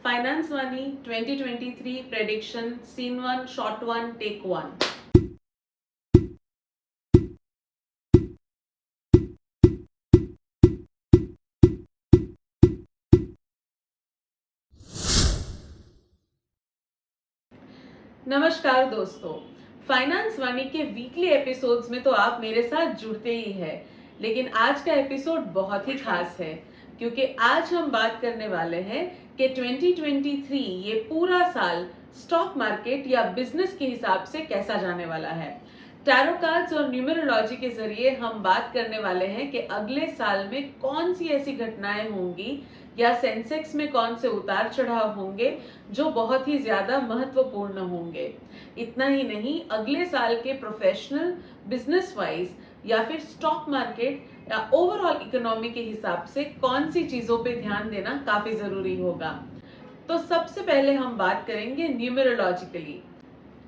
Finance वानी 2023 prediction scene 1 shot 1 take 1। नमस्कार दोस्तों, फाइनेंस वानी के वीकली एपिसोड्स में तो आप मेरे साथ जुड़ते ही हैं, लेकिन आज का एपिसोड बहुत ही खास है क्योंकि आज हम बात करने वाले हैं कि 2023 ये पूरा साल स्टॉक मार्केट या बिजनेस के हिसाब से कैसा जाने वाला है। टैरो कार्ड्स और न्यूमरोलॉजी के जरिए हम बात करने वाले हैं कि अगले साल में कौन सी ऐसी घटनाएं होंगी या सेंसेक्स में कौन से उतार चढ़ाव होंगे जो बहुत ही ज्यादा महत्वपूर्ण होंगे। इतना ही नहीं, अगले साल के प्रोफेशनल, बिजनेस वाइज या फिर स्टॉक मार्केट या ओवरऑल इकोनॉमी के हिसाब से कौन सी चीजों पे ध्यान देना काफी जरूरी होगा। तो सबसे पहले हम बात करेंगे न्यूमरोलॉजिकली।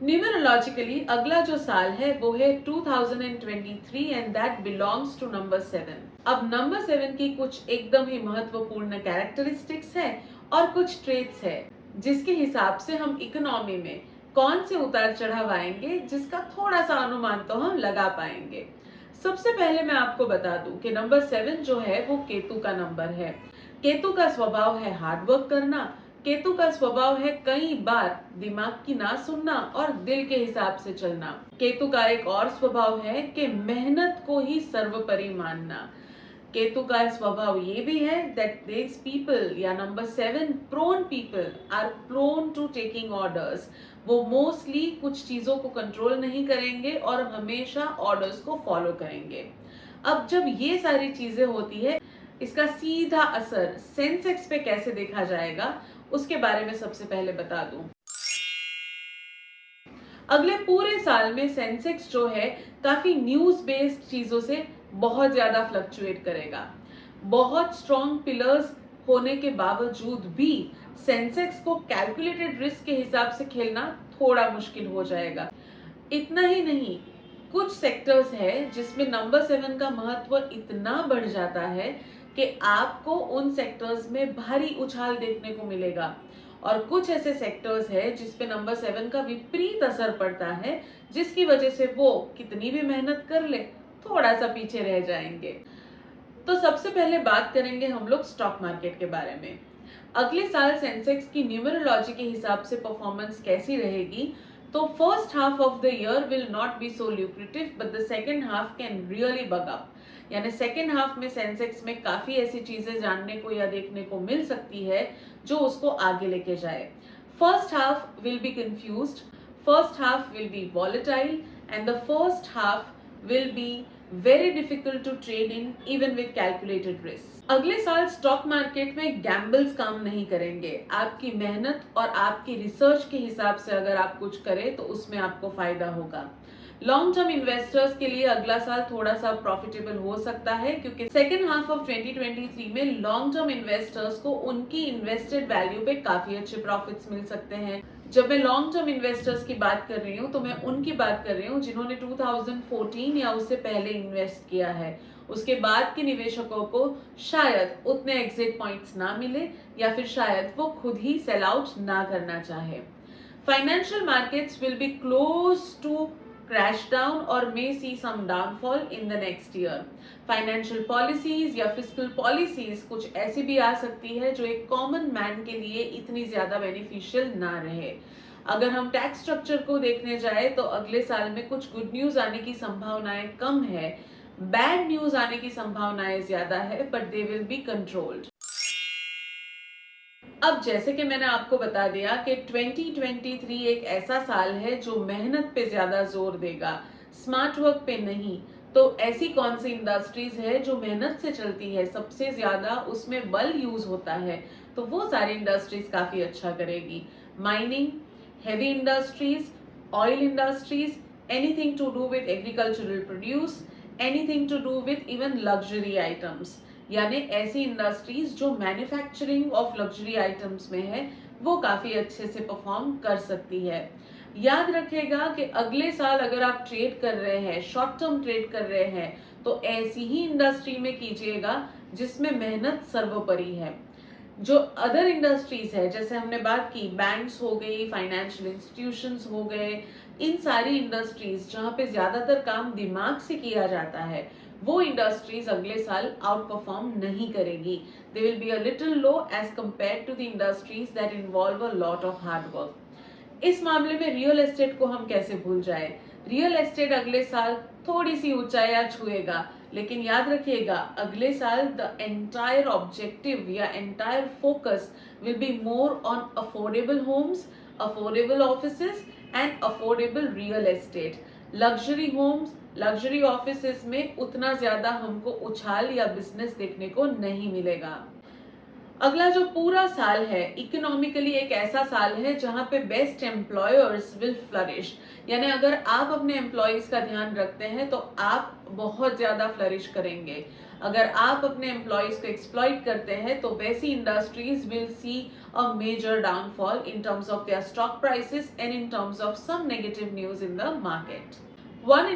न्यूमरोलॉजिकली अगला जो साल है वो है 2023 and that belongs to number 7। अब नंबर 7 की कुछ एकदम ही महत्वपूर्ण कैरेक्टरिस्टिक्स है और कुछ ट्रेट्स है जिसके हिसाब से हम इकोनॉमी में कौन से उतार चढ़ाव आएंगे जिसका थोड़ा सा अनुमान तो हम लगा पाएंगे। सबसे पहले मैं आपको बता दूं कि नंबर 7 जो है वो केतु का नंबर है। केतु का स्वभाव है हार्ड वर्क करना। केतु का स्वभाव है कई बार दिमाग की ना सुनना और दिल के हिसाब से चलना। केतु का एक और स्वभाव है कि मेहनत को ही सर्वोपरि मानना। केतु का स्वभाव ये भी है that these people या number 7 prone people are prone to taking orders. वो मोस्टली कुछ चीजों को कंट्रोल नहीं करेंगे और हमेशा ऑर्डर्स को फॉलो करेंगे। अब जब ये सारी चीजें होती है, इसका सीधा असर सेंसेक्स पे कैसे देखा जाएगा उसके बारे में सबसे पहले बता दूं। अगले पूरे साल में सेंसेक्स जो है काफी न्यूज बेस्ड चीजों से बहुत ज्यादा फ्लक्चुएट करेगा। बहुत स्ट्रॉन्ग पिलर्स होने के बावजूद भी सेंसेक्स को कैलकुलेटेड रिस्क के हिसाब से खेलना थोड़ा मुश्किल हो जाएगा। इतना ही नहीं, कुछ सेक्टर्स है जिसमें नंबर 7 का महत्व इतना बढ़ जाता है कि आपको उन सेक्टर्स में भारी उछाल देखने को मिलेगा और कुछ ऐसे सेक्टर्स है जिसपे नंबर 7 का विपरीत असर पड़ता है जिसकी वजह से वो कितनी भी मेहनत कर ले थोड़ा सा पीछे रह जाएंगे। तो सबसे पहले बात करेंगे हम लोग स्टॉक मार्केट के बारे में। अगले साल सेंसेक्स की न्यूमरोलॉजी के हिसाब से परफॉर्मेंस कैसी रहेगी। तो first half of the year will not be so lucrative but the second half can really bug up. यानी सेकेंड हाफ में सेंसेक्स में काफी ऐसी चीजें जानने को या देखने को मिल सकती है जो उसको आगे लेके जाए। First half will be confused, first half will be volatile and the first half will be very difficult to trade in even with calculated risk। अगले साल स्टॉक मार्केट में गैम्बल्स काम नहीं करेंगे। आपकी मेहनत और आपकी रिसर्च के हिसाब से अगर आप कुछ करें तो उसमें आपको फायदा होगा। लॉन्ग टर्म इन्वेस्टर्स के लिए अगला साल थोड़ा सा प्रॉफिटेबल हो सकता है क्योंकि सेकेंड हाफ ऑफ 2023 में लॉन्ग टर्म इन्वेस्टर्स को उनकी इन्वेस्टेड वैल्यू पे काफी अच्छे प्रॉफिट्स मिल सकते हैं। जब मैं लॉन्ग टर्म इन्वेस्टर्स की बात कर रही हूँ तो मैं उनकी बात कर रही हूँ जिन्होंने 2014 या उससे पहले इन्वेस्ट किया है। उसके बाद के निवेशकों को शायद उतने एग्जिट पॉइंट्स ना मिले या फिर शायद वो खुद ही सेल आउट ना करना चाहे। Financial markets will be close to crash down or may see some downfall in the next year। Financial policies या फिस्कल पॉलिसीज कुछ ऐसी भी आ सकती है जो एक कॉमन मैन के लिए इतनी ज्यादा बेनिफिशियल ना रहे। अगर हम टैक्स स्ट्रक्चर को देखने जाए तो अगले साल में कुछ गुड न्यूज आने की संभावनाएं कम है, बैड न्यूज आने की संभावनाएं ज्यादा है, but they will be controlled. अब जैसे कि मैंने आपको बता दिया कि 2023 एक ऐसा साल है जो मेहनत पे ज्यादा जोर देगा, स्मार्ट वर्क पे नहीं। तो ऐसी कौन सी इंडस्ट्रीज है जो मेहनत से चलती है, सबसे ज्यादा उसमें बल यूज होता है, तो वो सारी इंडस्ट्रीज काफी अच्छा करेगी। Mining, heavy industries, oil industries, anything to do with agricultural produce, anything to do with even luxury items, यानी ऐसी इंडस्ट्रीज जो मैन्युफैक्चरिंग ऑफ लग्जरी आइटम्स में है वो काफी अच्छे से परफॉर्म कर सकती है। याद रखिएगा कि अगले साल अगर आप ट्रेड कर रहे हैं, शॉर्ट टर्म ट्रेड कर रहे हैं, तो ऐसी ही इंडस्ट्री में कीजिएगा जिसमें मेहनत सर्वोपरि है। जो अदर इंडस्ट्रीज है, जैसे हमने बात की बैंक्स हो गई, फाइनेंशियल इंस्टीट्यूशंस हो गए, इन सारी इंडस्ट्रीज जहाँ पे ज्यादातर काम दिमाग से किया जाता है, वो इंडस्ट्रीज अगले साल आउट परफॉर्म नहीं करेगी. They will be a little low as compare to the industries that involve a lot of hard work. इस मामले में रियल एस्टेट को हम कैसे भूल जाए. रियल एस्टेट अगले साल थोड़ी सी ऊंचाइयां छुएगा, लेकिन याद रखिएगा अगले साल द एंटायर ऑब्जेक्टिव या entire focus will be more on affordable homes, affordable offices and affordable real estate. Luxury homes, luxury offices में उतना ज्यादा हमको उछाल या बिजनेस देखने को नहीं मिलेगा. अगला जो पूरा साल है इकोनॉमिकली एक ऐसा साल है जहां पे बेस्ट एम्प्लॉयर्स विल फ्लरिश. यानी अगर आप अपने एम्प्लॉयज का ध्यान रखते हैं तो आप बहुत ज्यादा फ्लरिश करेंगे. अगर आप अपने एम्प्लॉयज को एक्सप्लॉइट करते हैं तो वैसी industries will see a major downfall in terms of their stock prices and in terms of some negative news in the market. One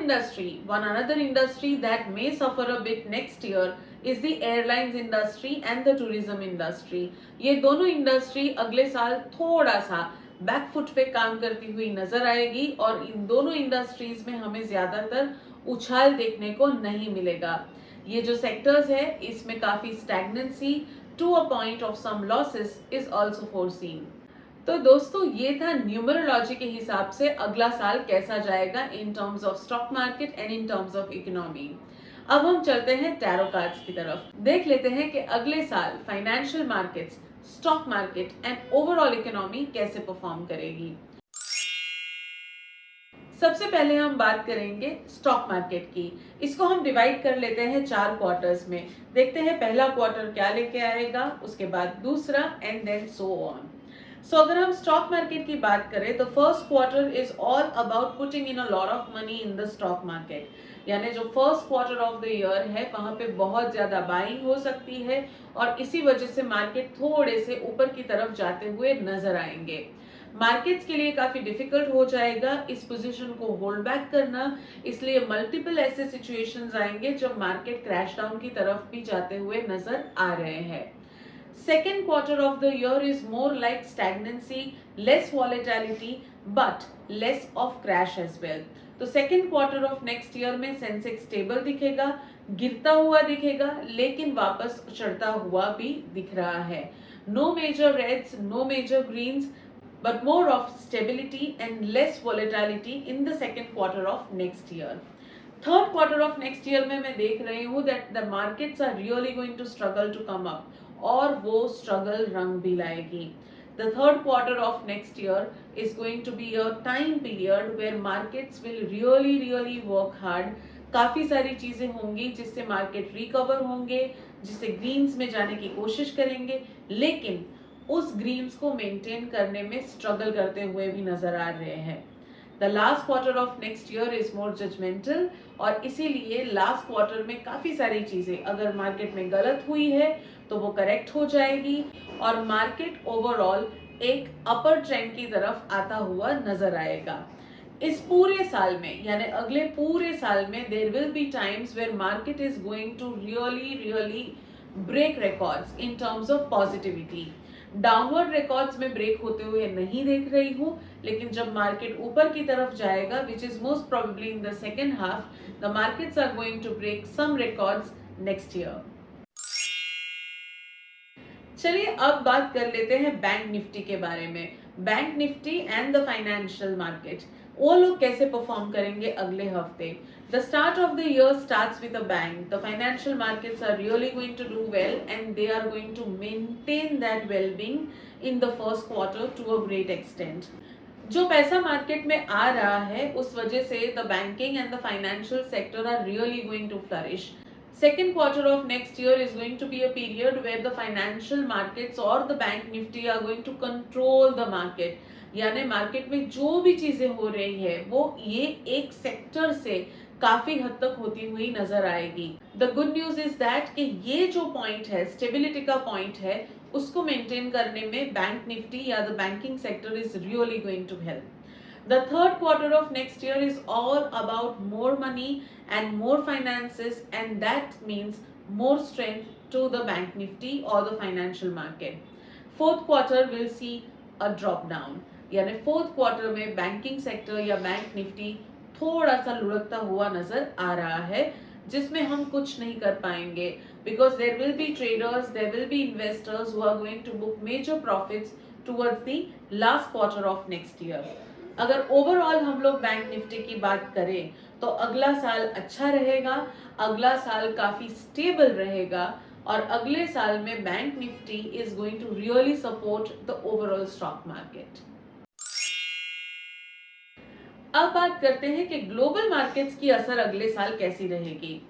another industry that may suffer a bit next year is the airlines industry and the tourism industry. ये दोनों industry अगले साल थोड़ा सा back foot पे काम करती हुई नजर आएगी और इन दोनों इंडस्ट्रीज में हमें ज्यादातर उछाल देखने को नहीं मिलेगा. ये जो सेक्टर्स है इसमें काफी stagnancy to a point of some losses is also foreseen. तो दोस्तों ये था न्यूमरोलॉजी के हिसाब से अगला साल कैसा जाएगा इन terms of stock market and in terms of economy. अब हम चलते हैं टैरो कार्ड्स की तरफ. देख लेते हैं कि अगले साल financial markets, stock market and overall economy कैसे परफॉर्म करेगी. सबसे पहले हम बात करेंगे स्टॉक मार्केट की. इसको हम डिवाइड कर लेते हैं 4 क्वार्टर्स में. देखते हैं पहला क्वार्टर क्या लेके आएगा, उसके बाद दूसरा एंड देन सो ऑन. सो अगर हम स्टॉक मार्केट की बात करें तो first quarter is all about putting in a lot of money in the stock market. यानी जो first quarter of the year है वहां पे बहुत ज्यादा बाइंग हो सकती है और इसी वजह से मार्केट थोड़े से ऊपर की तरफ जाते हुए नजर आएंगे. मार्केट्स के लिए काफी डिफिकल्ट हो जाएगा इस पोजीशन को होल्ड बैक करना, इसलिए मल्टीपल ऐसे सिचुएशंस आएंगे जब मार्केट क्रैश डाउन की तरफ भी जाते हुए नजर आ रहे हैं. Second quarter of the year is more like stagnancy, less volatility, but less of crash as well. तो second quarter of next year में सेंसेक्स स्टेबल दिखेगा, गिरता हुआ दिखेगा, लेकिन वापस चढ़ता हुआ भी दिख रहा है. No major reds, no major greens, but more of stability and less volatility in the second quarter of next year. Third quarter of next year में मैं देख रही हूँ that the markets are really going to struggle to come up और वो struggle रंग भी लाएगी. The third quarter of next year is going to be a time period where markets will really work hard. काफी सारी चीजें होंगी जिससे मार्केट रिकवर होंगे, जिससे ग्रीन्स में जाने की कोशिश करेंगे, लेकिन उस ग्रीन्स को मेंटेन करने में स्ट्रगल करते हुए भी नजर आ रहे हैं. The last quarter of next year is more judgemental और इसीलिए लास्ट क्वार्टर में काफी सारी चीजें अगर मार्केट में गलत हुई है तो वो करेक्ट हो जाएगी और मार्केट ओवरऑल एक अपर ट्रेंड की तरफ आता हुआ नजर आएगा. इस पूरे साल में यानी अगले पूरे साल में there will be times where market is going to really break records in terms of positivity. Downward records में ब्रेक होते हुए नहीं देख रही हूँ, लेकिन जब मार्केट ऊपर की तरफ जाएगा which is most probably in the second half, the markets are going to break some records next year. चलिए अब बात कर लेते हैं बैंक निफ्टी के बारे में. Bank Nifty and the financial market, वो लोग कैसे परफॉर्म करेंगे अगले हफ्ते. The start of the year starts with a bang. The financial markets are really going to do well and they are going to maintain that well-being in the first quarter to a great extent. जो पैसा market में आ रहा है उस वजह से the banking and the financial sector are really going to flourish. Second quarter of next year is going to be a period where the financial markets or the bank nifty are going to control the market. यानी market में जो भी चीजें हो रही है वो ये एक सेक्टर से काफी हद तक होती हुई नजर आएगी. The good news is that कि ये जो पॉइंट है, स्टेबिलिटी का पॉइंट है, उसको मेंटेन करने में बैंक निफ्टी या the banking sector is really going to help. The third quarter of next year is all about more money and more finances, and that means more strength to the bank nifty or the financial market. Fourth quarter will see a drop down, यानी fourth quarter में banking sector या bank Nifty थोड़ा सा लुढ़कता हुआ नजर आ रहा है, जिसमें हम कुछ नहीं कर पाएंगे, because there will be traders, there will be investors who are going to book major profits towards the last quarter of next year. अगर ओवरऑल हम लोग बैंक निफ्टी की बात करें तो अगला साल अच्छा रहेगा, अगला साल काफी स्टेबल रहेगा, और अगले साल में bank Nifty is going to really support the overall stock market. अब बात करते हैं कि ग्लोबल मार्केट्स की असर अगले साल कैसी रहेगी।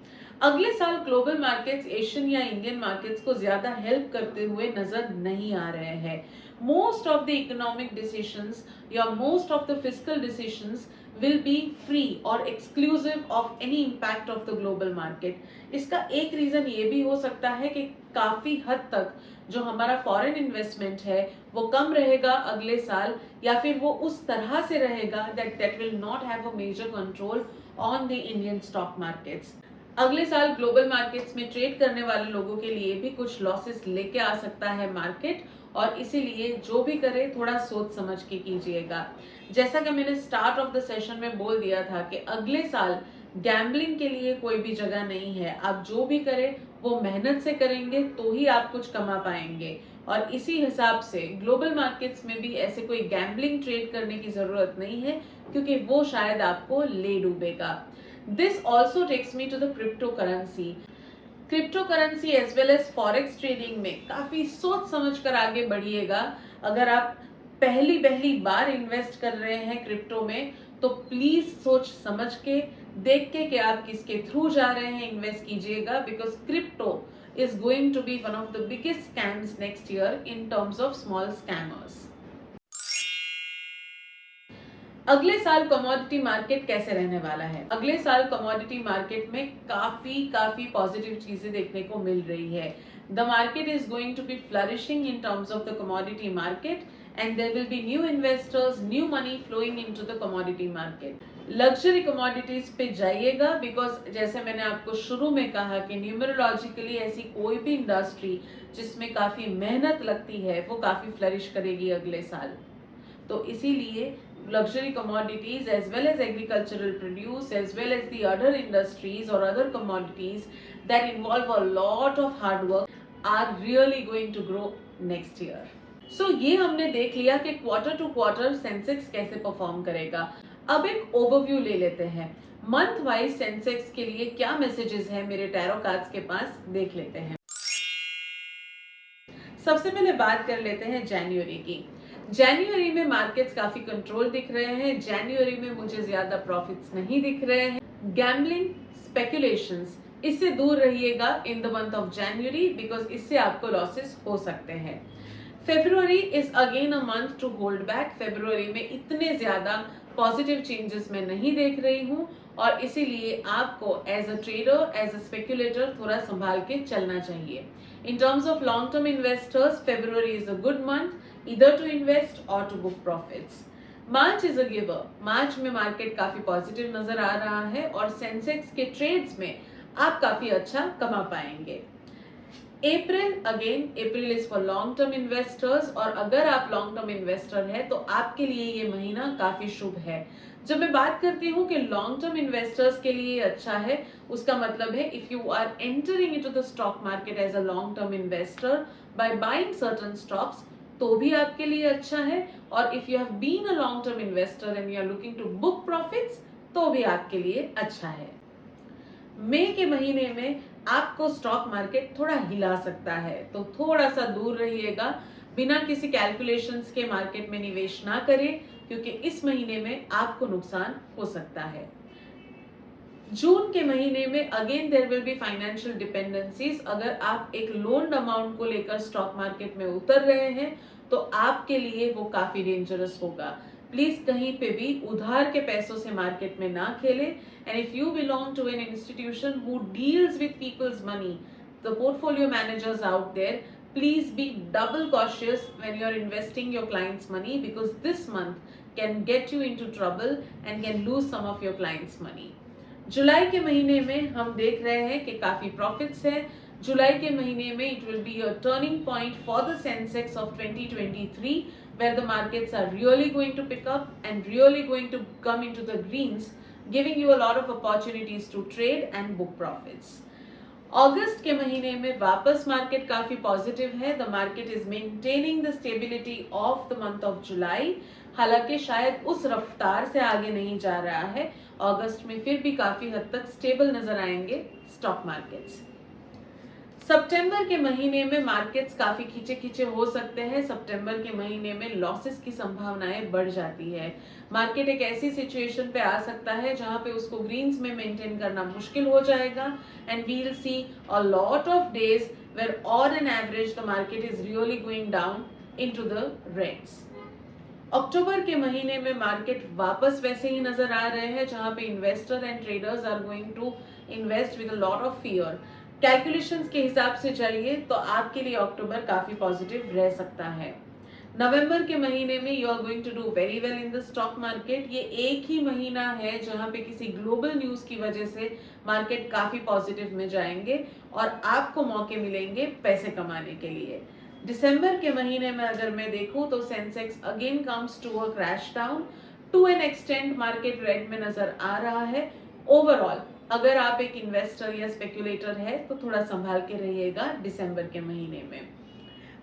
अगले साल ग्लोबल मार्केट्स एशियन या इंडियन मार्केट्स को ज्यादा हेल्प करते हुए नजर नहीं आ रहे हैं। Most of the economic decisions या most of the fiscal decisions will be free or exclusive of any impact of the global market। इसका एक रीजन ये भी हो सकता है कि काफी हद तक जो हमारा फॉरेन इन्वेस्टमेंट है वो कम रहेगा अगले साल, या फिर वो उस तरह से रहेगा that will not have a major control on the Indian stock markets। अगले साल ग्लोबल मार्केट्स में ट्रेड करने वाले लोगों के लिए भी कुछ लॉसेस लेके आ सकता है मार्केट, और इसीलिए जो भी करे थोड़ा सोच समझ के कीजिएगा। जैसा कि मैंने स्टार्ट ऑफ द सेशन में बोल दिया था कि अगले साल गैम्बलिंग के लिए कोई भी जगह नहीं है। आप जो भी करें वो मेहनत से करेंगे तो ही आप कुछ कमा पाएंगे, और इसी हिसाब से ग्लोबल मार्केट्स में भी ऐसे कोई गैम्बलिंग ट्रेड करने की जरूरत नहीं है, क्योंकि वो शायद आपको ले डूबेगा। This also takes me to the crypto currency. Crypto currency as well as forex trading में काफी सोच समझ कर आगे बढ़िएगा। अगर आप पहली बार इन्वेस्ट कर रहे हैं क्रिप्टो में तो प्लीज सोच समझ के देख के कि आप किसके थ्रू जा रहे हैं इन्वेस्ट कीजिएगा, because crypto is going to be one of the biggest scams next year in terms of small scammers. अगले साल कमोडिटी मार्केट कैसे रहने वाला है? अगले साल कमोडिटी मार्केट में काफी पॉजिटिव चीजें देखने को मिल रही है। The market is going to be flourishing in terms of the commodity market, and there will be new investors, new money flowing into the commodity market. Luxury commodities पे जाइएगा, बिकॉज जैसे मैंने आपको शुरू में कहा कि न्यूमरोलॉजिकली ऐसी कोई भी इंडस्ट्री जिसमें काफी मेहनत लगती है वो काफी फ्लरिश करेगी अगले साल। तो इसीलिए luxury commodities as well as agricultural produce as well as the other industries or other commodities that involve a lot of hard work are really going to grow next year। So ये हमने देख लिया कि quarter to quarter Sensex कैसे perform करेगा। अब एक overview ले लेते हैं, मंथ वाइज सेंसेक्स के लिए क्या मैसेजेस हैं मेरे टैरो कार्ड्स के पास, देख लेते हैं। सबसे पहले बात कर लेते हैं जनवरी की। जनवरी में मार्केट्स काफी कंट्रोल दिख रहे हैं। जनवरी में मुझे ज्यादा प्रॉफिट्स नहीं दिख रहे हैं। गैम्बलिंग, स्पेकुलेशंस, इससे दूर रहिएगा in the month of January, because इससे आपको लॉसेस हो सकते हैं। February is again a month to hold back. February में इतने ज्यादा पॉजिटिव चेंजेस मैं नहीं देख रही हूँ, और इसीलिए आपको as a trader, as a speculator थोड़ा संभाल के चलना चाहिए। In terms of long term investors, February is a good month either to invest or to book profits। March is a giver. March में मार्केट काफी पॉजिटिव नजर आ रहा है, और सेंसेक्स के ट्रेड्स में आप काफी अच्छा कमा पाएंगे। April, again April is for long term investors, और अगर आप लॉन्ग टर्म इन्वेस्टर हैं तो आपके लिए ये महीना काफी शुभ है। जब मैं बात करती हूँ कि लॉन्ग टर्म इन्वेस्टर्स के लिए अच्छा है, उसका मतलब है if you are entering into the stock market as a long term investor by buying certain stocks तो भी आपके लिए अच्छा है, और if you have been a long term investor and you are looking to book profits तो भी आपके लिए अच्छा है। मई के महीने में आपको स्टॉक मार्केट थोड़ा हिला सकता है, तो थोड़ा सा दूर रहिएगा। बिना किसी कैलकुलेशंस के मार्केट में निवेश ना करें, क्योंकि इस महीने में आपको नुकसान हो सकता है। जून के महीने में again there will be financial dependencies. अगर आप एक लोन अमाउंट को लेकर स्टॉक मार्केट में उतर रहे हैं तो आपके लिए वो काफी डेंजरस होगा। प्लीज कहीं पे भी उधार के पैसों से मार्केट में ना खेले। And if you belong to an institution who deals with people's money, the portfolio managers out there, please be double cautious when you are investing your clients money, because this month can get you into trouble and can lose some of your clients money। जुलाई के महीने में हम देख रहे हैं कि काफी profits है। जुलाई के महीने में it will be a turning point for the Sensex of 2023, where the markets are really going to pick up and really going to come into the greens, giving you a lot of opportunities to trade and book profits. अगस्त के महीने में वापस market काफी positive है. The market is maintaining the stability of the month of July. हालांकि शायद उस रफ्तार से आगे नहीं जा रहा है. अगस्त में फिर भी काफी हद तक स्टेबल नजर आएंगे स्टॉक मार्केट्स. सितंबर के महीने में मार्केट्स काफी खींचे खींचे हो सकते हैं. सितंबर के महीने में लॉसेस की संभावनाएं बढ़ जाती है. मार्केट एक ऐसी सिचुएशन पे आ सकता है जहां पे उसको ग्रीन्स में मेंटेन करना मुश्किल हो जाएगा. And we will see a lot of days where on an average the market is really going down into the reds. अक्टूबर के महीने में मार्केट वापस वैसे ही नजर आ रहे हैं जहां पे investor and traders are going to invest with a lot of fear. Calculations के हिसाब से चाहिए तो आपके लिए अक्टूबर काफी पॉजिटिव रह सकता है. नवंबर के महीने में you are going to do very well in the stock market. ये एक ही महीना है जहां पे किसी ग्लोबल न्यूज की वजह से मार्केट काफी पॉजिटिव में जाएंगे और आपको मौके मिलेंगे पैसे कमाने के लिए. दिसंबर के महीने में अगर मैं देखूं तो Sensex again comes to a crash down. To an extent market red में नजर आ रहा है. ओवरऑल अगर आप एक इन्वेस्टर या स्पेक्युलेटर है तो थोड़ा संभाल के रहिएगा दिसंबर के महीने में.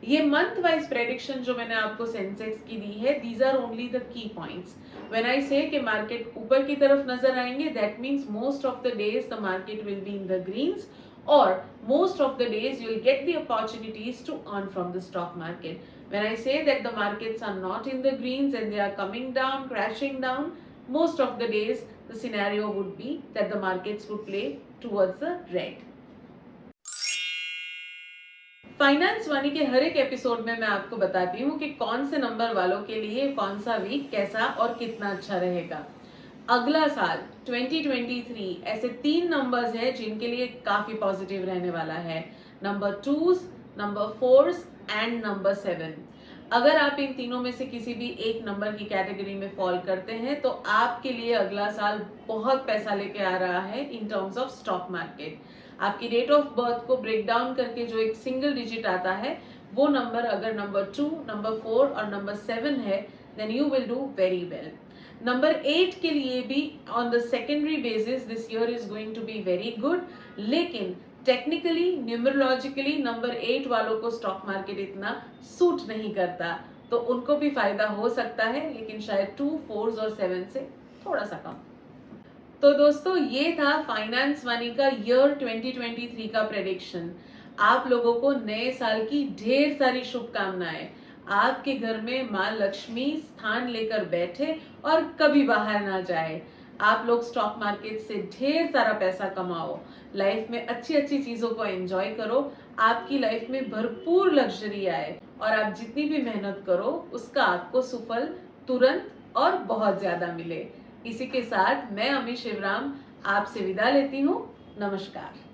ये मंथ वाइज प्रेडिक्शन जो मैंने आपको सेंसेक्स की दी है, these are only the key points. When I say कि मार्केट ऊपर की तरफ नजर आएंगे, that means most of the days the market will be in the greens or most of the days you will get the opportunities to earn from the stock market. When I say that the markets are not in the greens and they are coming down, crashing down, most of the days the scenario would be that the markets would play towards the red. Finance वानी के हर एक episode में मैं आपको बताती हूँ कि कौन से नंबर वालों के लिए कौन सा वीक कैसा और कितना अच्छा रहेगा. अगला साल 2023 ऐसे 3 नंबर्स हैं जिनके लिए काफी पॉजिटिव रहने वाला है. Number 2s, number 4s and number 7. अगर आप इन तीनों में से किसी भी एक नंबर की कैटेगरी में फॉल करते हैं तो आपके लिए अगला साल बहुत पैसा लेके आ रहा है इन टर्म्स ऑफ स्टॉक मार्केट. आपकी डेट ऑफ बर्थ को ब्रेक डाउन करके जो एक सिंगल डिजिट आता है वो नंबर अगर नंबर 2, नंबर 4 और नंबर 7 है, then you will do very well. Number 8 के लिए भी on the secondary basis this year is going to be very good. लेकिन टेक्निकली न्यूमरोलॉजिकली नंबर 8 वालों को स्टॉक मार्केट इतना सूट नहीं करता, तो उनको भी फायदा हो सकता है, लेकिन शायद 2, 4 और 7 से थोड़ा सा कम. तो दोस्तों ये था फाइनेंस वानी का ईयर 2023 का प्रेडिक्शन. आप लोगों को नए साल की ढेर सारी शुभकामनाएं. आपके घर में माँ लक्ष्मी स्थान लेकर बैठे और कभी बाहर ना जाए. आप लोग स्टॉक मार्केट से ढेर सारा पैसा कमाओ. लाइफ में अच्छी अच्छी चीजों को एंजॉय करो. आपकी लाइफ में भरपूर लग्जरी आए और आप जितनी भी मेहनत करो उसका आपको सुफल तुरंत और बहुत ज्यादा मिले. इसी के साथ मैं अमी शिवराम आपसे विदा लेती हूँ. नमस्कार.